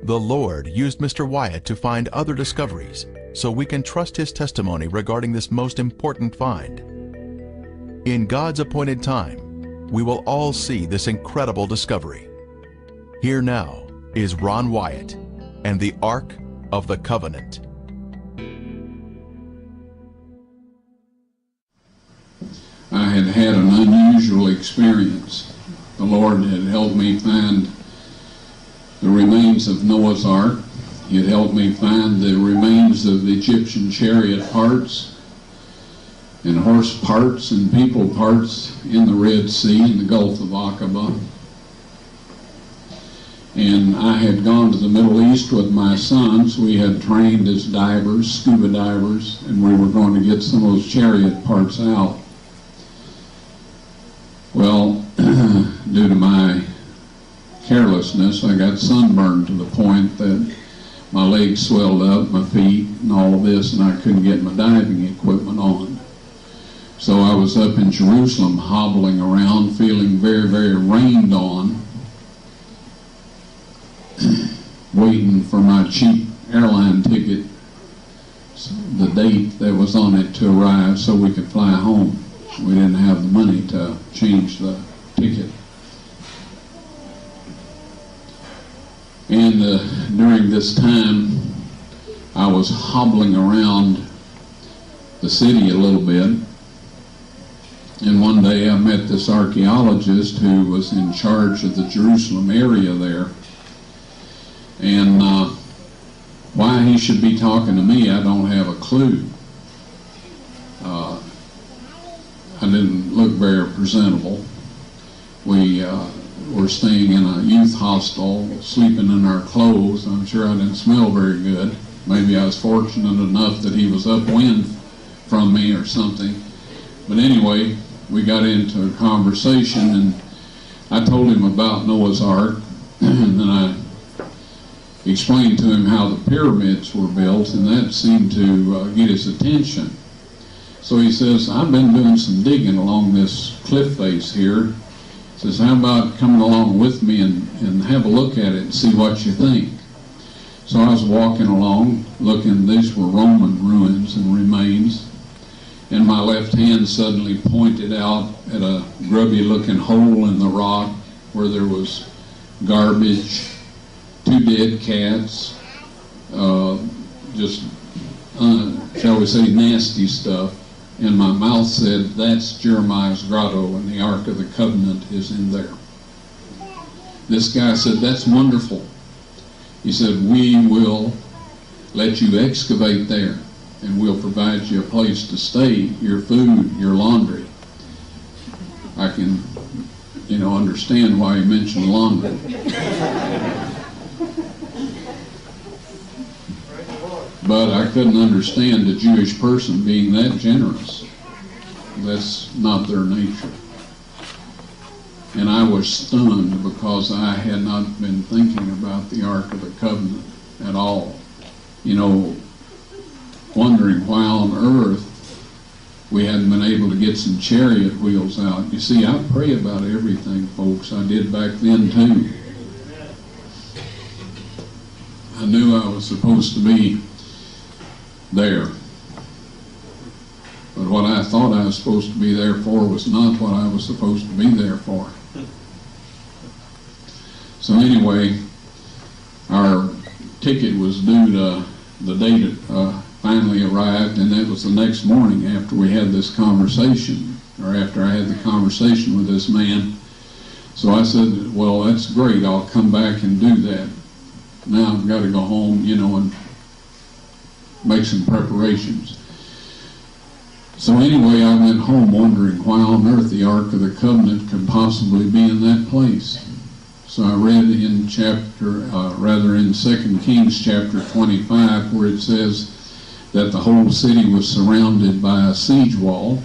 The Lord used Mr. Wyatt to find other discoveries, so we can trust his testimony regarding this most important find. In God's appointed time, we will all see this incredible discovery. Here now is Ron Wyatt and the Ark of the Covenant. I had had an unusual experience. The Lord had helped me find the remains of Noah's Ark. He had helped me find the remains of Egyptian chariot parts and horse parts and people parts in the Red Sea and the Gulf of Aqaba. And I had gone to the Middle East with my sons. We had trained as divers, scuba divers, and we were going to get some of those chariot parts out. Well, due to my carelessness, I got sunburned to the point that my legs swelled up, my feet, and all of this, and I couldn't get my diving equipment on. So I was up in Jerusalem hobbling around, feeling very, very rained on, waiting for my cheap airline ticket, the date that was on it, to arrive so we could fly home. We didn't have the money to change the ticket. And during this time, I was hobbling around the city a little bit. And one day I met this archaeologist who was in charge of the Jerusalem area there. And why he should be talking to me, I don't have a clue. I didn't look very presentable. We were staying in a youth hostel, sleeping in our clothes. I'm sure I didn't smell very good. Maybe I was fortunate enough that he was upwind from me or something. But anyway, we got into a conversation, and I told him about Noah's Ark, and then I explained to him how the pyramids were built, and that seemed to get his attention. So he says, I've been doing some digging along this cliff face here. He says, how about coming along with me and have a look at it and see what you think? So I was walking along, looking. These were Roman ruins and remains. And my left hand suddenly pointed out at a grubby-looking hole in the rock where there was garbage, 2 dead cats, shall we say, nasty stuff. And my mouth said, that's Jeremiah's grotto, and the Ark of the Covenant is in there. This guy said, that's wonderful. He said, we will let you excavate there, and we'll provide you a place to stay, your food, your laundry. I can, understand why he mentioned laundry. But I couldn't understand a Jewish person being that generous. That's not their nature. And I was stunned because I had not been thinking about the Ark of the Covenant at all. Wondering why on earth we hadn't been able to get some chariot wheels out. You see, I pray about everything, folks. I did back then too. I knew I was supposed to be there. But what I thought I was supposed to be there for was not what I was supposed to be there for. So anyway, our ticket was due to the date it finally arrived, and that was the next morning after we had this conversation, or after I had the conversation with this man. So I said, well, that's great, I'll come back and do that. Now I've got to go home, and make some preparations. So anyway, I went home wondering why on earth the Ark of the Covenant could possibly be in that place. So I read in in 2 Kings chapter 25, where it says that the whole city was surrounded by a siege wall.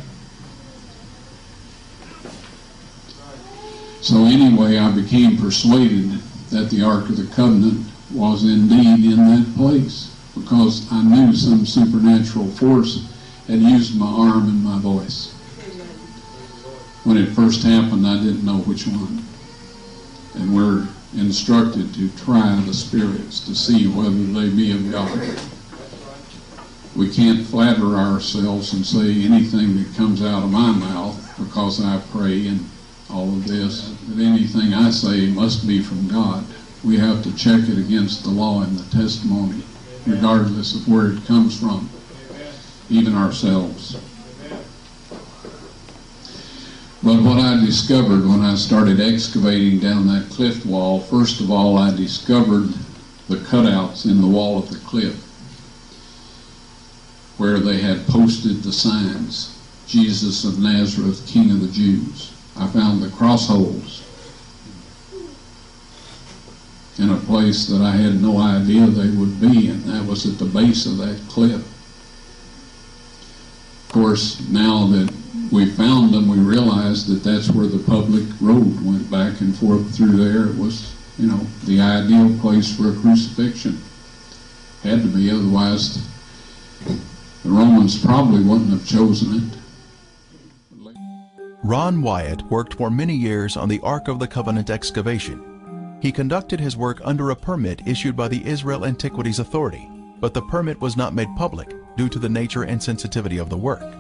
So anyway, I became persuaded that the Ark of the Covenant was indeed in that place, because I knew some supernatural force had used my arm and my voice. When it first happened, I didn't know which one. And we're instructed to try the spirits to to see whether they be of God. We can't flatter ourselves and say anything that comes out of my mouth because I pray and all of this, that anything I say must be from God. We have to check it against the law and the testimony, regardless of where it comes from, even ourselves. But what I discovered when I started excavating down that cliff wall, first of all, I discovered the cutouts in the wall of the cliff where they had posted the signs, Jesus of Nazareth, King of the Jews. I found the cross holes in a place that I had no idea they would be, and that was at the base of that cliff. Of course, now that we found them, we realized that that's where the public road went back and forth through there. It was, the ideal place for a crucifixion. Had to be, otherwise the Romans probably wouldn't have chosen it. Ron Wyatt worked for many years on the Ark of the Covenant excavation. He conducted his work under a permit issued by the Israel Antiquities Authority, but the permit was not made public due to the nature and sensitivity of the work.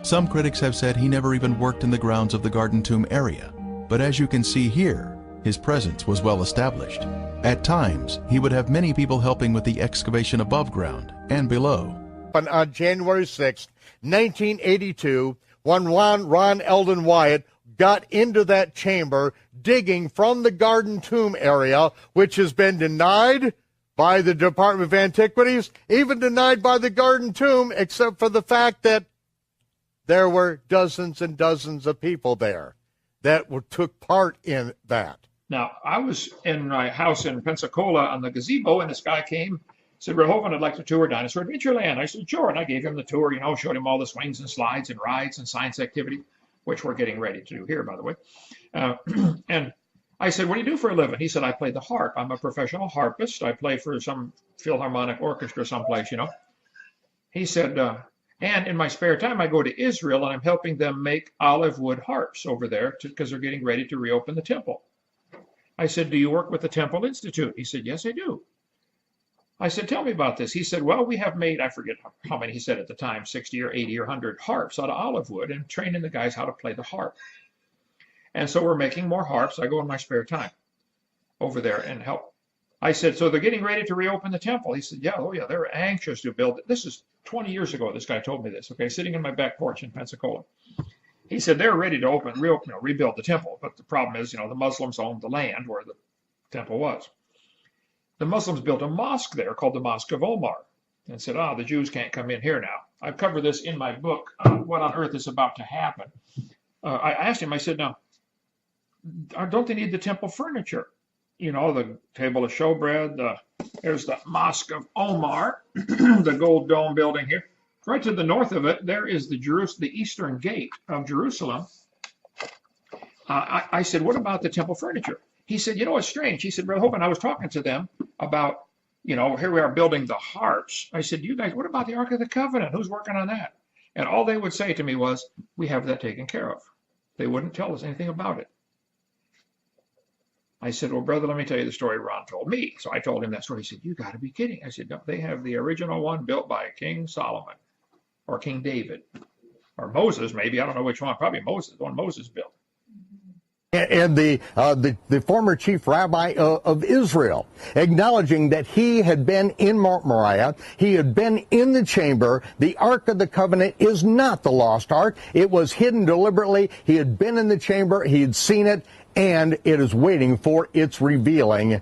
Some critics have said he never even worked in the grounds of the Garden Tomb area, but as you can see here, his presence was well established. At times, he would have many people helping with the excavation above ground and below. On January 6th, 1982, when Ron Eldon Wyatt got into that chamber digging from the Garden Tomb area, which has been denied by the Department of Antiquities, even denied by the Garden Tomb, except for the fact that there were dozens and dozens of people there that took part in that. Now, I was in my house in Pensacola on the gazebo, and this guy came, said, Rehoboam, I'd like to tour Dinosaur Adventureland. I said, sure. And I gave him the tour, showed him all the swings and slides and rides and science activity, which we're getting ready to do here, by the way. And I said, what do you do for a living? He said, I play the harp. I'm a professional harpist. I play for some Philharmonic orchestra someplace, He said, and in my spare time, I go to Israel, and I'm helping them make olive wood harps over there because they're getting ready to reopen the temple. I said, do you work with the Temple Institute? He said, yes, I do. I said, tell me about this. He said, well, we have made, I forget how many he said at the time, 60 or 80 or 100 harps out of olive wood and training the guys how to play the harp. And so we're making more harps. I go in my spare time over there and help. I said, so they're getting ready to reopen the temple. He said, yeah, oh yeah, they're anxious to build it. This is 20 years ago, this guy told me this, okay, sitting in my back porch in Pensacola. He said, they're ready to rebuild the temple. But the problem is, the Muslims owned the land where the temple was. The Muslims built a mosque there called the Mosque of Omar and said, the Jews can't come in here now. I've covered this in my book, What on Earth is About to Happen. I asked him, I said, now, don't they need the temple furniture? The table of showbread, there's the Mosque of Omar, the gold dome building here. Right to the north of it, there is the eastern gate of Jerusalem. I said, what about the temple furniture? He said, it's strange. He said, Rehoboam, I was talking to them about, here we are building the harps. I said, you guys, what about the Ark of the Covenant? Who's working on that? And all they would say to me was, we have that taken care of. They wouldn't tell us anything about it. I said, well, brother, let me tell you the story Ron told me. So I told him that story. He said, you got to be kidding. I said, no, they have the original one built by King Solomon or King David or Moses, maybe. I don't know which one. Probably Moses, the one Moses built. And the former Chief Rabbi of Israel, acknowledging that he had been in Mount Moriah, he had been in the chamber. The Ark of the Covenant is not the lost Ark. It was hidden deliberately. He had been in the chamber. He had seen it, and it is waiting for its revealing.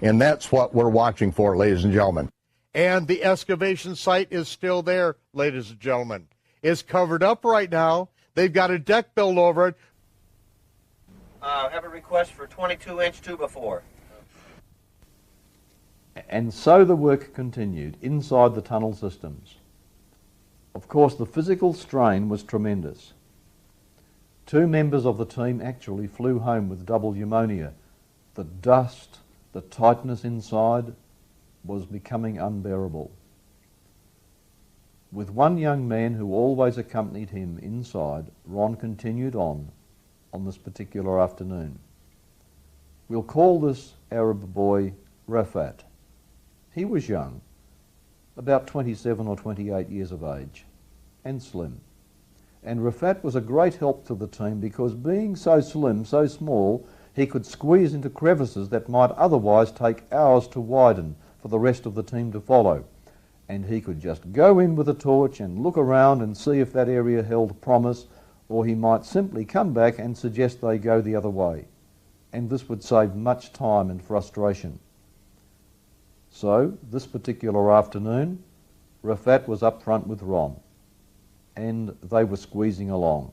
And that's what we're watching for, ladies and gentlemen. And the excavation site is still there, ladies and gentlemen. It's covered up right now. They've got a deck built over it. Have a request for 22-inch 2x4. And so the work continued inside the tunnel systems. Of course, the physical strain was tremendous. 2 members of the team actually flew home with double pneumonia. The dust, the tightness inside was becoming unbearable. With one young man who always accompanied him inside, Ron continued on this particular afternoon. We'll call this Arab boy Rafat. He was young, about 27 or 28 years of age, and slim. And Rafat was a great help to the team because being so slim, so small, he could squeeze into crevices that might otherwise take hours to widen for the rest of the team to follow. And he could just go in with a torch and look around and see if that area held promise, or he might simply come back and suggest they go the other way. And this would save much time and frustration. So, this particular afternoon, Rafat was up front with Ron, and they were squeezing along.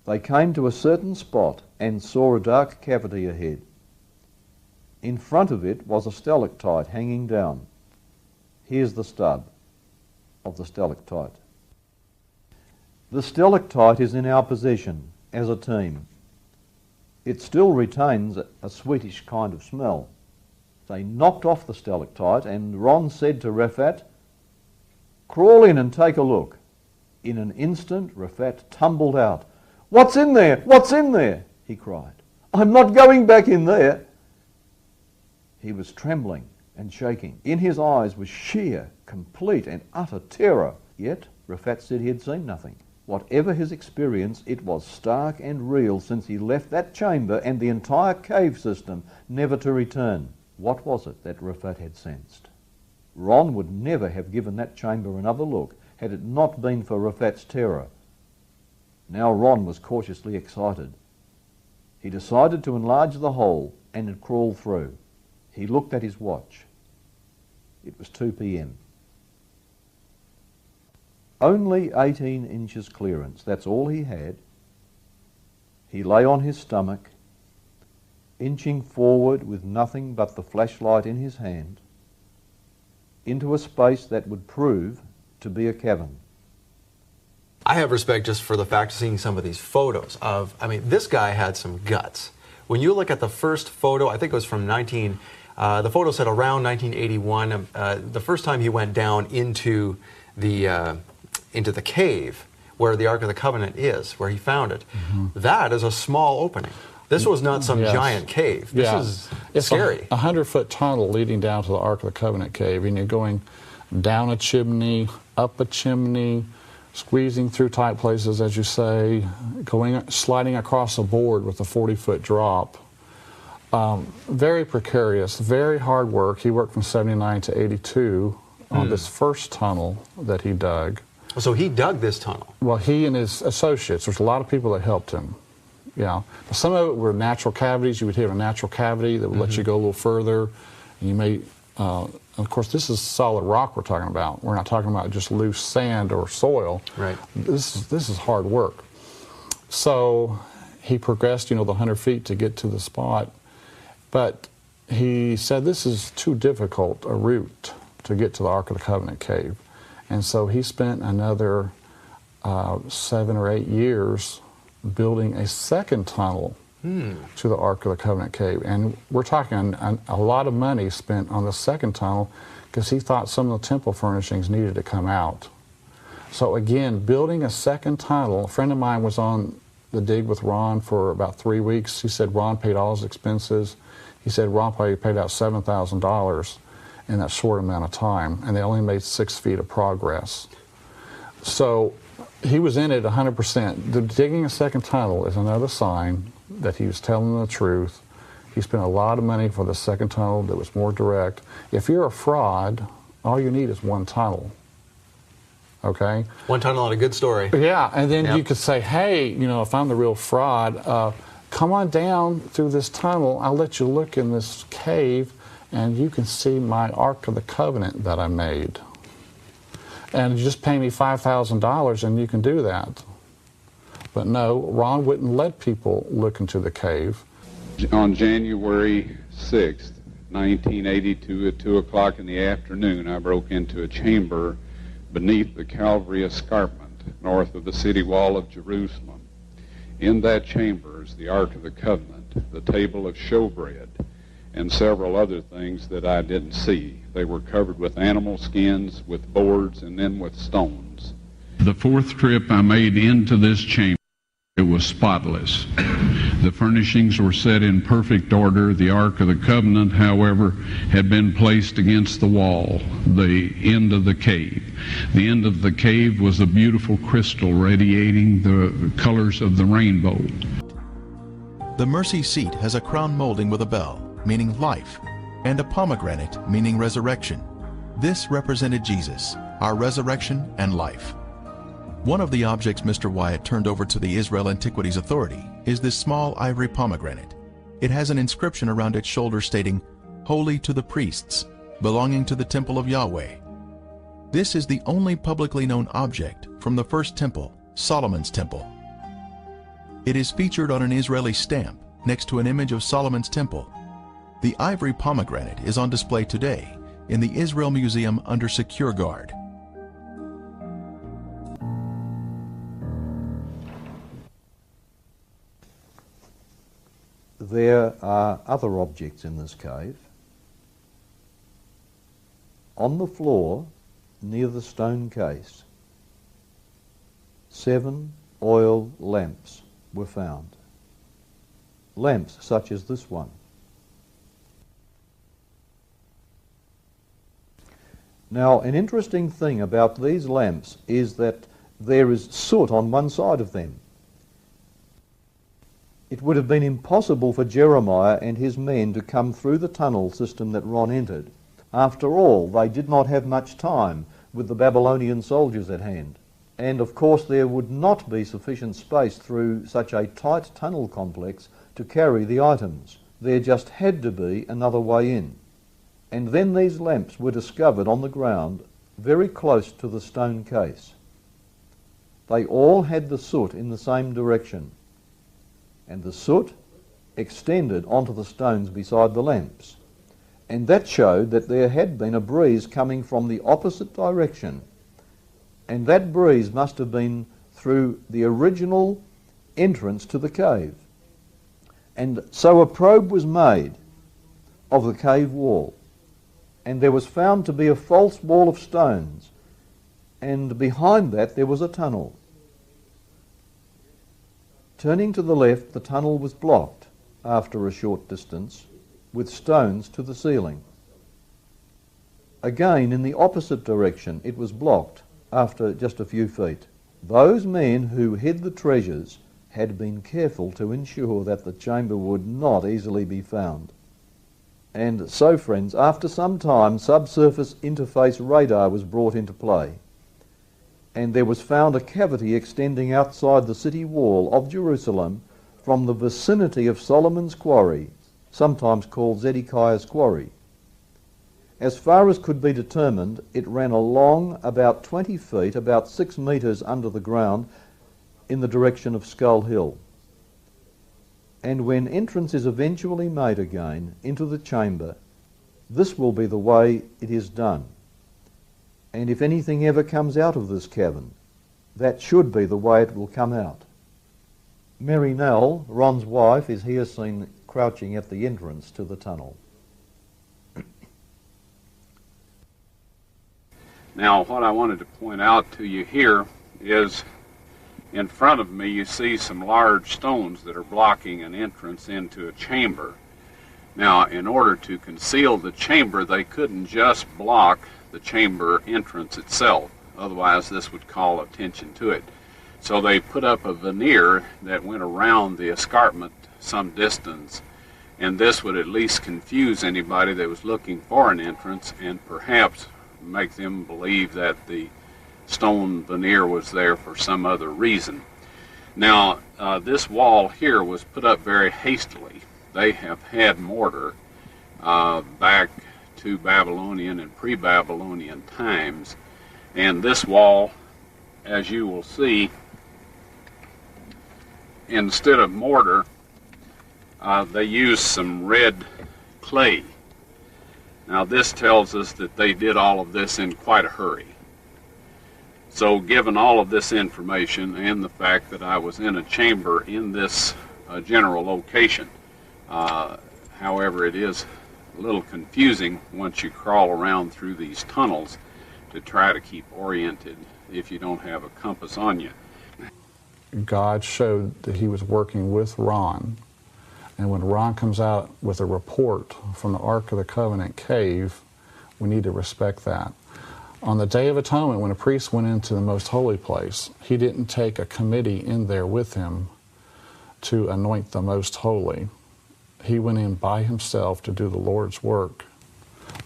They came to a certain spot and saw a dark cavity ahead. In front of it was a stalactite hanging down. Here's the stub of the stalactite. The stalactite is in our possession as a team. It still retains a sweetish kind of smell. They knocked off the stalactite and Ron said to Rafat, "Crawl in and take a look." In an instant, Rafat tumbled out. "What's in there? What's in there?" he cried. "I'm not going back in there." He was trembling and shaking. In his eyes was sheer, complete and utter terror. Yet Rafat said he had seen nothing. Whatever his experience, it was stark and real since he left that chamber and the entire cave system, never to return. What was it that Rafat had sensed? Ron would never have given that chamber another look had it not been for Rafat's terror. Now Ron was cautiously excited. He decided to enlarge the hole and had crawled through. He looked at his watch. It was 2 p.m. Only 18 inches clearance, that's all he had. He lay on his stomach, inching forward with nothing but the flashlight in his hand, into a space that would prove to be a cavern. I have respect just for the fact of seeing some of these photos of, I mean, this guy had some guts. When you look at the first photo, I think it was from the photo said around 1981, the first time he went down into the cave where the Ark of the Covenant is, where he found it. That is a small opening. This was not some giant cave. This is scary. It's a 100-foot tunnel leading down to the Ark of the Covenant cave, and you're going down a chimney, up a chimney, squeezing through tight places, as you say, sliding across a board with a 40-foot drop. Very precarious, very hard work. He worked from 79 to 82 on this first tunnel that he dug. So he dug this tunnel? Well, he and his associates. There's a lot of people that helped him. Yeah. Some of it were natural cavities. You would hit a natural cavity that would let you go a little further. And you may, of course, this is solid rock we're talking about. We're not talking about just loose sand or soil. Right. This is hard work. So he progressed, the 100 feet to get to the spot. But he said this is too difficult a route to get to the Ark of the Covenant cave. And so he spent another 7 or 8 years building a second tunnel to the Ark of the Covenant cave. And we're talking a lot of money spent on the second tunnel because he thought some of the temple furnishings needed to come out. So again, building a second tunnel, a friend of mine was on the dig with Ron for about 3 weeks. He said Ron paid all his expenses. He said Ron probably paid out $7,000 in that short amount of time, and they only made 6 feet of progress. So he was in it 100%. The digging a second tunnel is another sign that he was telling the truth. He spent a lot of money for the second tunnel that was more direct. If you're a fraud, all you need is one tunnel. Okay? One tunnel and a good story. Yeah, and then you could say, hey, if I'm the real fraud, come on down through this tunnel. I'll let you look in this cave, and you can see my Ark of the Covenant that I made. And you just pay me $5,000 and you can do that. But no, Ron wouldn't let people look into the cave. On January 6th, 1982, at 2 o'clock in the afternoon, I broke into a chamber beneath the Calvary escarpment, north of the city wall of Jerusalem. In that chamber is the Ark of the Covenant, the table of showbread, and several other things that I didn't see. They were covered with animal skins, with boards, and then with stones. The fourth trip I made into this chamber, it was spotless. The furnishings were set in perfect order. The Ark of the Covenant, however, had been placed against the wall, the end of the cave. The end of the cave was a beautiful crystal radiating the colors of the rainbow. The mercy seat has a crown molding with a bell, meaning life, and a pomegranate, meaning resurrection. This represented Jesus, our resurrection and life. One of the objects Mr. Wyatt turned over to the Israel Antiquities Authority is this small ivory pomegranate. It has an inscription around its shoulder stating, "Holy to the priests, belonging to the temple of Yahweh." This is the only publicly known object from the first temple, Solomon's temple. It is featured on an Israeli stamp next to an image of Solomon's temple. The ivory pomegranate is on display today in the Israel Museum under secure guard. There are other objects in this cave. On the floor, near the stone case, 7 oil lamps were found. Lamps such as this one. Now, an interesting thing about these lamps is that there is soot on one side of them. It would have been impossible for Jeremiah and his men to come through the tunnel system that Ron entered. After all, they did not have much time with the Babylonian soldiers at hand. And of course there would not be sufficient space through such a tight tunnel complex to carry the items. There just had to be another way in. And then these lamps were discovered on the ground very close to the stone case. They all had the soot in the same direction, and the soot extended onto the stones beside the lamps. And that showed that there had been a breeze coming from the opposite direction, and that breeze must have been through the original entrance to the cave. And so a probe was made of the cave wall, and there was found to be a false wall of stones, and behind that there was a tunnel. Turning to the left, the tunnel was blocked after a short distance with stones to the ceiling. Again, in the opposite direction, it was blocked after just a few feet. Those men who hid the treasures had been careful to ensure that the chamber would not easily be found. And so, friends, after some time, subsurface interface radar was brought into play, and there was found a cavity extending outside the city wall of Jerusalem from the vicinity of Solomon's quarry, sometimes called Zedekiah's quarry. As far as could be determined, it ran along about 20 feet, about 6 metres under the ground, in the direction of Skull Hill. And when entrance is eventually made again into the chamber, this will be the way it is done. And if anything ever comes out of this cavern, that should be the way it will come out. Mary Nell, Ron's wife, is here seen crouching at the entrance to the tunnel. Now, what I wanted to point out to you here is in front of me you see some large stones that are blocking an entrance into a chamber. Now, in order to conceal the chamber, they couldn't just block the chamber entrance itself. Otherwise, this would call attention to it. So they put up a veneer that went around the escarpment some distance, and this would at least confuse anybody that was looking for an entrance and perhaps make them believe that the stone veneer was there for some other reason. Now, this wall here was put up very hastily. They have had mortar back to Babylonian and pre-Babylonian times, and this wall, as you will see, instead of mortar, they used some red clay. Now, this tells us that they did all of this in quite a hurry. So given all of this information and the fact that I was in a chamber in this general location, however, it is a little confusing once you crawl around through these tunnels to try to keep oriented if you don't have a compass on you. God showed that he was working with Ron And when Ron comes out with a report from the Ark of the Covenant cave, we need to respect that. On the Day of Atonement, when a priest went into the most holy place, he didn't take a committee in there with him to anoint the most holy. He went in by himself to do the Lord's work.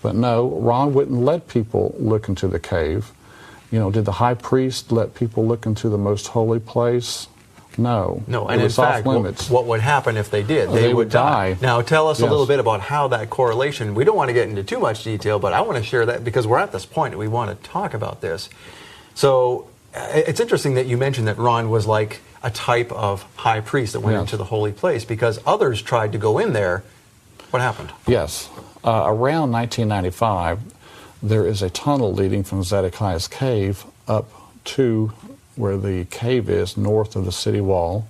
But no, Ron wouldn't let people look into the cave. You know, did the high priest let people look into the most holy place? No. No, and in fact, what would happen if they did? They would die. Now, tell us a Yes. little bit about how that correlation, we don't want to get into too much detail, but I want to share that because we're at this point that we want to talk about this. So, it's interesting that you mentioned that Ron was like a type of high priest that went Yes. into the holy place because others tried to go in there. What happened? Yes. Around 1995, there is a tunnel leading from Zedekiah's cave up to where the cave is, north of the city wall.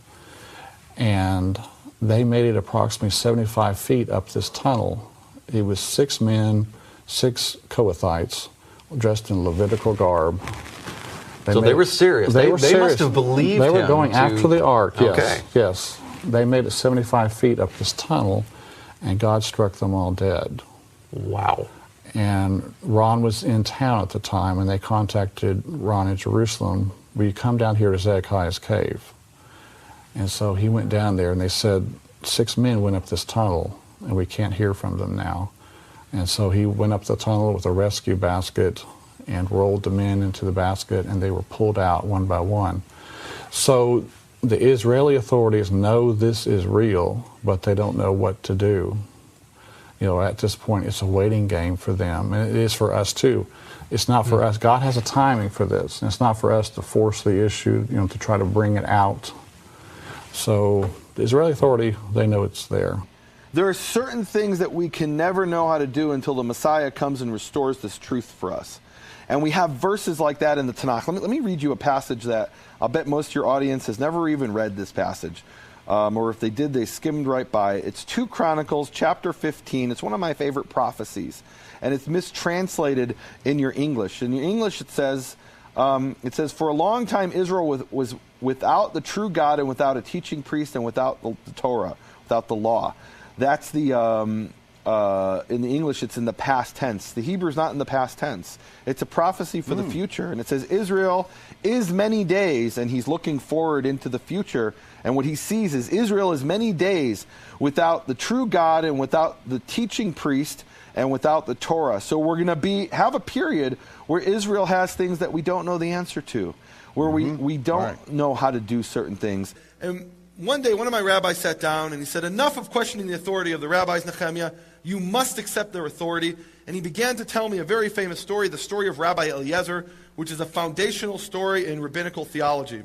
And they made it approximately 75 feet up this tunnel. It was 6 men, 6 Kohathites, dressed in Levitical garb. So they were serious. They serious. must have believed They were him going after the ark, yes. Okay. Yes. They made it 75 feet up this tunnel, and God struck them all dead. Wow. And Ron was in town at the time, and they contacted Ron in Jerusalem, will you come down here to Zedekiah's cave? And so he went down there, and they said 6 men went up this tunnel, and we can't hear from them now. And so he went up the tunnel with a rescue basket and rolled the men into the basket, and they were pulled out one by one. So the Israeli authorities know this is real, but they don't know what to do. You know, at this point, it's a waiting game for them, and it is for us too. It's not for us. God has a timing for this. And it's not for us to force the issue, you know, to try to bring it out. So the Israeli authority, they know it's there. There are certain things that we can never know how to do until the Messiah comes and restores this truth for us. And we have verses like that in the Tanakh. Let me read you a passage that I'll bet most of your audience has never even read this passage. Or if they did, they skimmed right by it. It's 2 Chronicles, chapter 15. It's one of my favorite prophecies. And it's mistranslated in your English. In your English, it says, for a long time Israel was without the true God and without a teaching priest and without the Torah, without the law. That's the, in the English, it's in the past tense. The Hebrew's not in the past tense. It's a prophecy for the future. And it says, Israel is many days, and he's looking forward into the future. And what he sees is Israel is many days without the true God and without the teaching priest and without the Torah. So we're going to have a period where Israel has things that we don't know the answer to, where we don't know how to do certain things. And one day, one of my rabbis sat down and he said, enough of questioning the authority of the rabbis, Nehemiah. You must accept their authority. And he began to tell me a very famous story, the story of Rabbi Eliezer, which is a foundational story in rabbinical theology.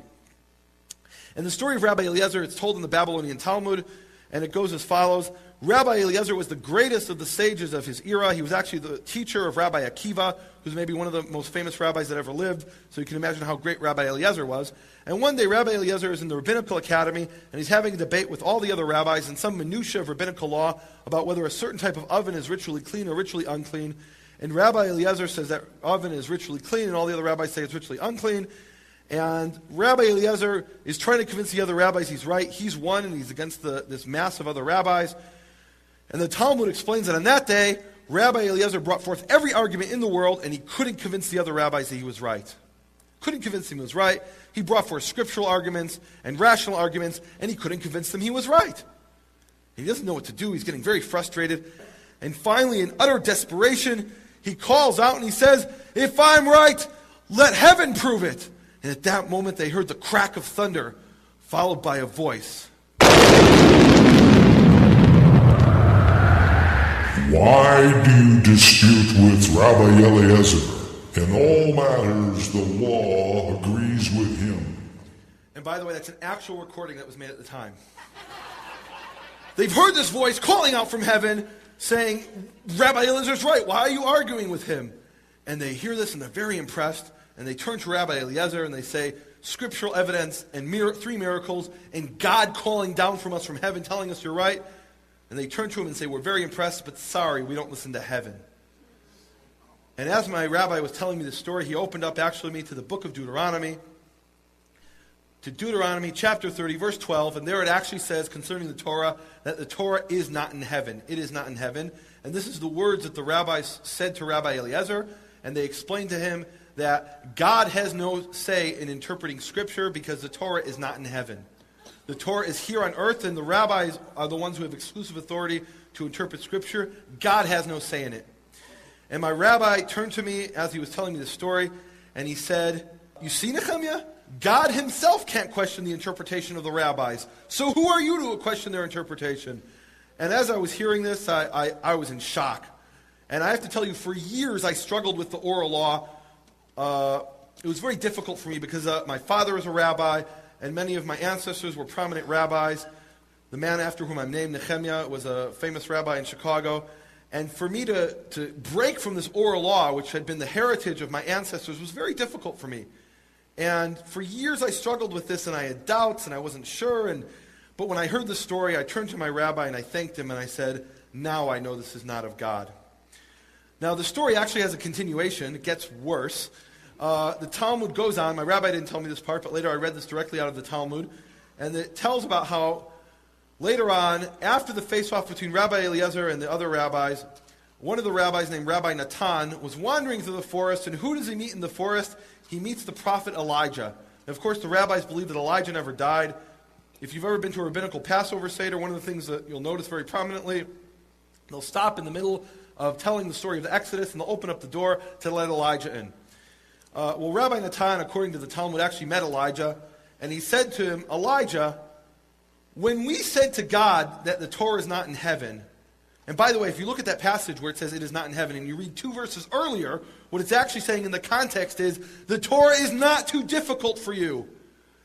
And the story of Rabbi Eliezer, it's told in the Babylonian Talmud, and it goes as follows. Rabbi Eliezer was the greatest of the sages of his era. He was actually the teacher of Rabbi Akiva, who's maybe one of the most famous rabbis that ever lived. So you can imagine how great Rabbi Eliezer was. And one day Rabbi Eliezer is in the Rabbinical Academy, and he's having a debate with all the other rabbis in some minutiae of rabbinical law about whether a certain type of oven is ritually clean or ritually unclean. And Rabbi Eliezer says that oven is ritually clean, and all the other rabbis say it's ritually unclean. And Rabbi Eliezer is trying to convince the other rabbis he's right. He's one, and he's against this mass of other rabbis. And the Talmud explains that on that day, Rabbi Eliezer brought forth every argument in the world, and he couldn't convince the other rabbis that he was right. Couldn't convince them he was right. He brought forth scriptural arguments and rational arguments, and he couldn't convince them he was right. He doesn't know what to do. He's getting very frustrated. And finally, in utter desperation, he calls out and he says, if I'm right, let heaven prove it. And at that moment, they heard the crack of thunder, followed by a voice. Why do you dispute with Rabbi Eliezer? In all matters, the law agrees with him. And by the way, that's an actual recording that was made at the time. They've heard this voice calling out from heaven, saying, Rabbi Eliezer's right, why are you arguing with him? And they hear this and they're very impressed, and they turn to Rabbi Eliezer and they say, scriptural evidence and 3 miracles, and God calling down from us from heaven telling us you're right. And they turn to him and say, we're very impressed, but sorry, we don't listen to heaven. And as my rabbi was telling me this story, he opened up actually me to the book of Deuteronomy. to Deuteronomy chapter 30, verse 12, and there it actually says concerning the Torah that the Torah is not in heaven. It is not in heaven. And this is the words that the rabbis said to Rabbi Eliezer, and they explained to him that God has no say in interpreting Scripture because the Torah is not in heaven. The Torah is here on earth, and the rabbis are the ones who have exclusive authority to interpret Scripture. God has no say in it. And my rabbi turned to me as he was telling me the story, and he said, "You see, Nehemiah? God himself can't question the interpretation of the rabbis. So who are you to question their interpretation?" And as I was hearing this, I was in shock. And I have to tell you, for years I struggled with the oral law. It was very difficult for me because my father is a rabbi, and many of my ancestors were prominent rabbis. The man after whom I'm named, Nehemiah, was a famous rabbi in Chicago. And for me to break from this oral law, which had been the heritage of my ancestors, was very difficult for me. And for years I struggled with this, and I had doubts, and I wasn't sure. But when I heard the story, I turned to my rabbi, and I thanked him, and I said, "Now I know this is not of God." Now, the story actually has a continuation. It gets worse. The Talmud goes on. My rabbi didn't tell me this part, but later I read this directly out of the Talmud. And it tells about how later on, after the face-off between Rabbi Eliezer and the other rabbis, one of the rabbis named Rabbi Natan was wandering through the forest, and who does he meet in the forest? He meets the prophet Elijah. And of course, the rabbis believe that Elijah never died. If you've ever been to a rabbinical Passover Seder, one of the things that you'll notice very prominently, they'll stop in the middle of telling the story of the Exodus, and they'll open up the door to let Elijah in. Well, Rabbi Natan, according to the Talmud, actually met Elijah, and he said to him, "Elijah, when we said to God that the Torah is not in heaven," and by the way, if you look at that passage where it says it is not in heaven, and you read 2 verses earlier, what it's actually saying in the context is, the Torah is not too difficult for you.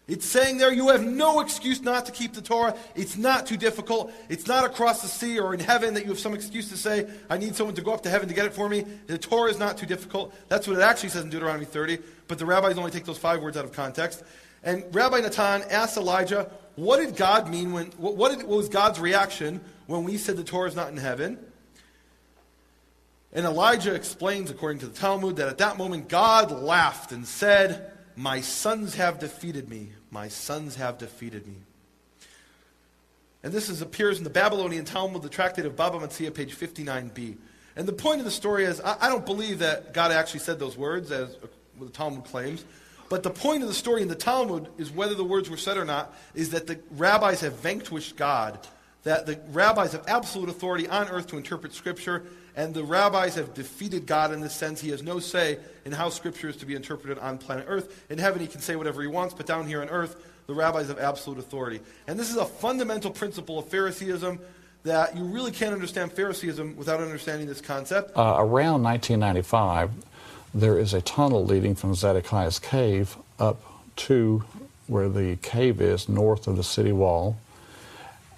It's saying there, you have no excuse not to keep the Torah. It's not too difficult. It's not across the sea or in heaven that you have some excuse to say, "I need someone to go up to heaven to get it for me." The Torah is not too difficult. That's what it actually says in Deuteronomy 30, but the rabbis only take those 5 words out of context. And Rabbi Natan asked Elijah, what did God mean what was God's reaction when we said the Torah is not in heaven? And Elijah explains, according to the Talmud, that at that moment God laughed and said, "My sons have defeated me. My sons have defeated me." And this appears in the Babylonian Talmud, the Tractate of Baba Metzia, page 59b. And the point of the story is, I don't believe that God actually said those words, as the Talmud claims. But the point of the story in the Talmud is, whether the words were said or not, is that the rabbis have vanquished God. That the rabbis have absolute authority on earth to interpret Scripture, and the rabbis have defeated God in this sense. He has no say in how Scripture is to be interpreted on planet Earth. In heaven, he can say whatever he wants, but down here on earth, the rabbis have absolute authority. And this is a fundamental principle of Phariseeism, that you really can't understand Phariseeism without understanding this concept. Around 1995, there is a tunnel leading from Zedekiah's cave up to where the cave is, north of the city wall.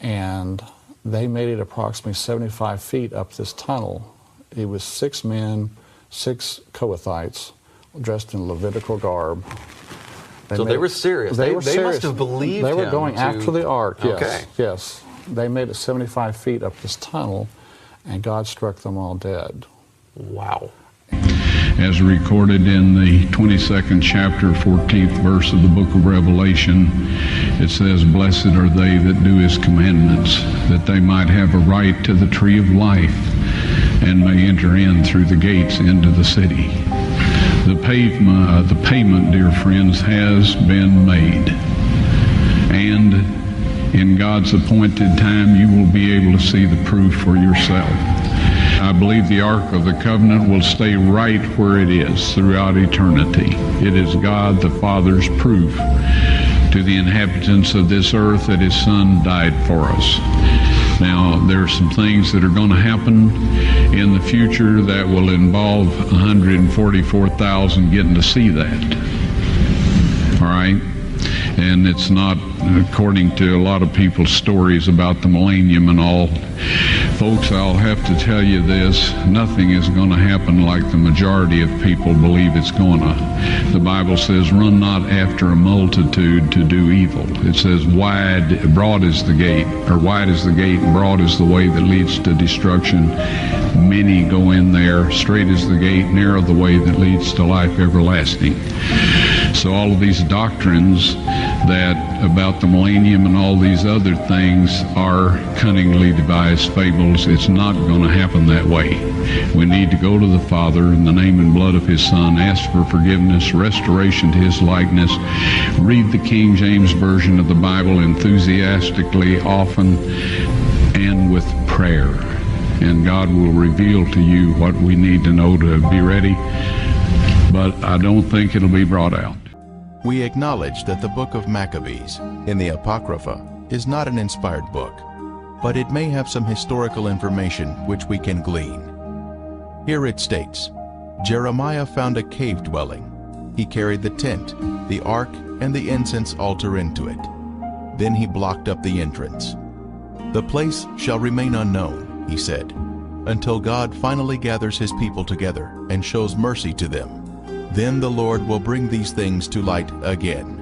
And they made it approximately 75 feet up this tunnel. It was 6 men, 6 Kohathites, dressed in Levitical garb. They were serious. They serious. must have believed They were him going after the ark, yes. Okay. Yes. They made it 75 feet up this tunnel, and God struck them all dead. Wow. As recorded in the 22nd chapter, 14th verse of the book of Revelation, it says, "Blessed are they that do his commandments, that they might have a right to the tree of life, and may enter in through the gates into the city." The payment, dear friends, has been made. And in God's appointed time, you will be able to see the proof for yourself. I believe the Ark of the Covenant will stay right where it is throughout eternity. It is God the Father's proof to the inhabitants of this earth that his Son died for us. Now, there are some things that are going to happen in the future that will involve 144,000 getting to see that. All right? And it's not according to a lot of people's stories about the millennium and all. Folks, I'll have to tell you this, nothing is going to happen like the majority of people believe it's going to. The Bible says, "Run not after a multitude to do evil." It says, broad is the gate, and broad is the way that leads to destruction. Many go in there. Straight is the gate, narrow the way that leads to life everlasting. So all of these doctrines that about the millennium and all these other things are cunningly devised fables. It's not going to happen that way. We need to go to the Father in the name and blood of His Son, ask for forgiveness, restoration to His likeness, read the King James Version of the Bible enthusiastically, often, and with prayer. And God will reveal to you what we need to know to be ready, but I don't think it'll be brought out. We acknowledge that the book of Maccabees in the Apocrypha is not an inspired book, but it may have some historical information which we can glean. Here it states, Jeremiah found a cave dwelling. He carried the tent, the ark, and the incense altar into it. Then he blocked up the entrance. The place shall remain unknown, he said, until God finally gathers His people together and shows mercy to them. Then the Lord will bring these things to light again.